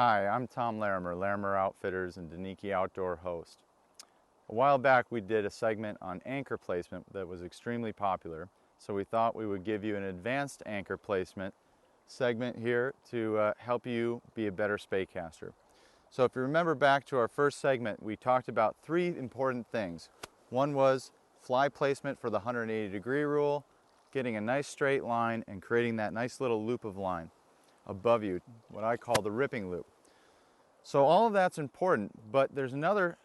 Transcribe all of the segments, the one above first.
Hi, I'm Tom Larimer, Larimer Outfitters and Danicki Outdoor host. A while back we did a segment on anchor placement that was extremely popular, so we thought we would give you an advanced anchor placement segment here to help you be a better spey caster. So if you remember back to our first segment, we talked about three important things. One was fly placement for the 180-degree rule, getting a nice straight line and creating that nice little loop of line above you, what I call the ripping loop. So all of that's important, but there's another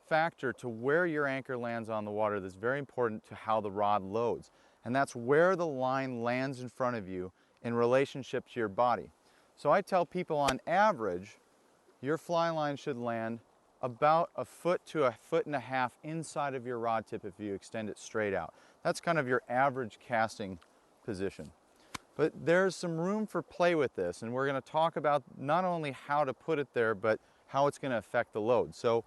factor to where your anchor lands on the water that's very important to how the rod loads, and that's where the line lands in front of you in relationship to your body. So I tell people on average, your fly line should land about a foot to a foot and a half inside of your rod tip if you extend it straight out. That's kind of your average casting position. But there's some room for play with this, and we're going to talk about not only how to put it there, but how it's going to affect the load. So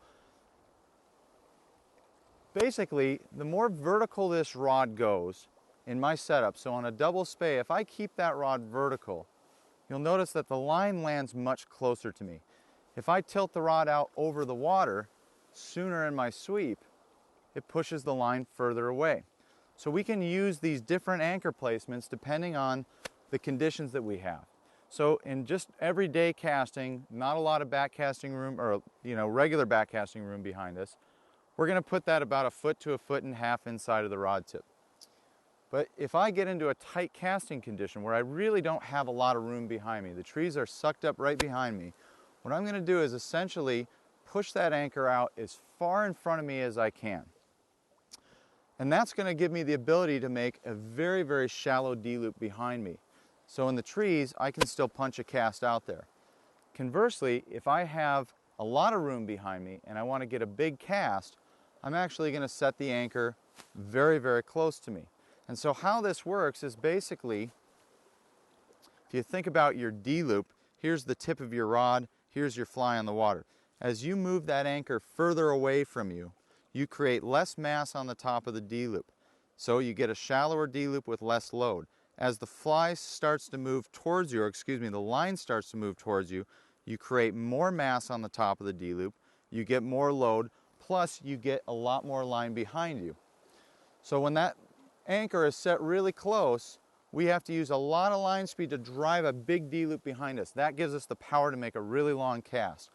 basically, the more vertical this rod goes in my setup, so on a double spey, if I keep that rod vertical, you'll notice that the line lands much closer to me. If I tilt the rod out over the water sooner in my sweep, it pushes the line further away. So we can use these different anchor placements depending on the conditions that we have. So in just everyday casting, not a lot of back casting room or regular back casting room behind us, we're going to put that about a foot to a foot and a half inside of the rod tip. But if I get into a tight casting condition where I really don't have a lot of room behind me, the trees are sucked up right behind me, what I'm going to do is essentially push that anchor out as far in front of me as I can. And that's going to give me the ability to make a very, very shallow D-loop behind me. So in the trees, I can still punch a cast out there. Conversely, if I have a lot of room behind me and I want to get a big cast, I'm actually going to set the anchor very, very close to me. And so how this works is basically, if you think about your D-loop, here's the tip of your rod, here's your fly on the water. As you move that anchor further away from you, you create less mass on the top of the D-loop. So you get a shallower D-loop with less load. As the fly starts to move towards you, or excuse me, the line starts to move towards you, you create more mass on the top of the D-loop, you get more load, plus you get a lot more line behind you. So when that anchor is set really close, we have to use a lot of line speed to drive a big D-loop behind us. That gives us the power to make a really long cast.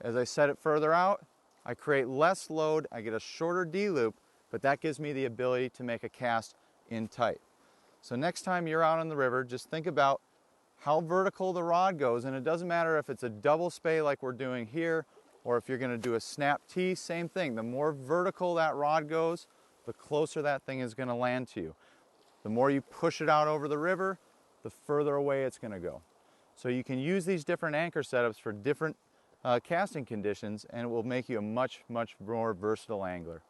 As I set it further out, I create less load, I get a shorter D-loop, but that gives me the ability to make a cast in tight. So next time you're out on the river, just think about how vertical the rod goes, and it doesn't matter if it's a double spey like we're doing here, or if you're going to do a snap T, same thing. The more vertical that rod goes, the closer that thing is going to land to you. The more you push it out over the river, the further away it's going to go. So you can use these different anchor setups for different casting conditions, and it will make you a much, much more versatile angler.